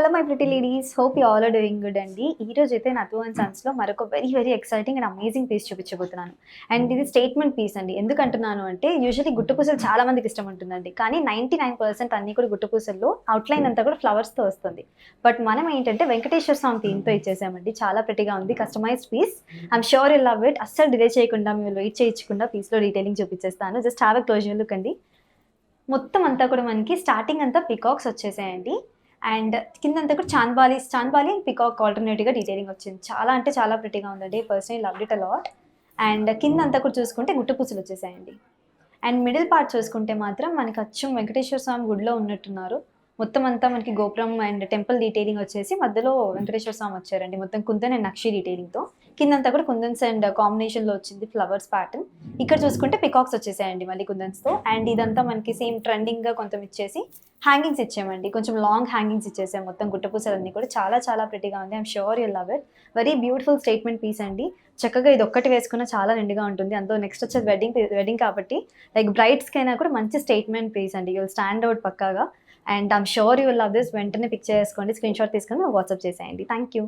Hello my pretty ladies, hope you all are doing good అండి. ఈ రోజు అయితే నా 2 అండ్ సన్స్‌లో మరొక very exciting and amazing piece చూపించబోతున్నాను. అండ్ ఇది స్టేట్మెంట్ పీస్ అండి. ఎందుకంటున్నాను అంటే యూజువల్లీ గుట్టు పూసలు చాలా మందికి ఇష్టం ఉంటుందండి. కానీ 99% అన్నీ కూడా గుట్టు పూసల్లో అవుట్‌లైన్ అంతా కూడా ఫ్లవర్స్‌తో వస్తుంది. బట్ మనం ఏంటంటే వెంకటేశ్వర స్వామి థీమ్‌తో ఇచ్చేసామండి. చాలా ప్రిటీగా ఉంది. Customised piece. I'm sure you love it. అస్సలు డిలే చేయకుండా మీరు వెయిట్ చేయించకుండా పీస్‌లో డీటెయిలింగ్ చూపించేస్తాను. Just have a closer look అండి. మొత్తం అంతా కూడా మనకి స్టార్టింగ్ అంతా పికాక్స్ వచ్చేసాయండి. అండ్ కిందంతా కూడా చాంద్బాలి అండ్ పికాక్ ఆల్టర్‌నేట్‌గా డీటెయిలింగ్ వచ్చింది. చాలా అంటే చాలా ప్రిటీగా ఉందండి. Personally loved it a lot. And కిందంతా కూడా చూసుకుంటే గుట్టు పూసలు వచ్చేసాయండి. అండ్ మిడిల్ పార్ట్ చూసుకుంటే మాత్రం మనకి అచ్చం వెంకటేశ్వర స్వామి గుడిలో ఉన్నట్టున్నారు. మొత్తం అంతా మనకి గోపురం అండ్ టెంపుల్ డీటెయిలింగ్ వచ్చేసి మధ్యలో వెంకటేశ్వర స్వామి వచ్చారండి. మొత్తం కుందన్ అండ్ నక్షి డీటెయిలింగ్‌తో. కిందంతా కూడా కుందన్స్ అండ్ కాంబినేషన్‌లో వచ్చింది ఫ్లవర్స్ ప్యాటర్న్. ఇక్కడ చూసుకుంటే పికాక్స్ వచ్చేసాయండి మళ్ళీ కుందన్స్‌తో. అండ్ ఇదంతా మనకి సేమ్ ట్రెండింగ్‌గా కొంచెం ఇచ్చేసి హ్యాంగింగ్స్ ఇచ్చామండి. కొంచెం లాంగ్ హ్యాంగింగ్స్ ఇచ్చేసాం మొత్తం గుట్టపూసలన్నీ కూడా. చాలా ప్రిటీగా ఉంది. I'm sure you'll love it. Very beautiful statement piece అండి. చక్కగా ఇదొక్కటి వేసుకున్నా చాలా నిండుగా ఉంటుంది. అందులో నెక్స్ట్ వచ్చేది వెడ్డింగ్ కాబట్టి లైక్ బ్రైడ్స్‌కైనా కూడా మంచి స్టేట్మెంట్ పీస్ అండి. యూ విల్ స్టాండ్ ఔట్ పక్కాగా. And I'm sure you will love this. వెంటనే పిక్ చేసుకోండి. స్క్రీన్‌షాట్ తీసుకొని వాట్సాప్ చేసేయండి. Thank you.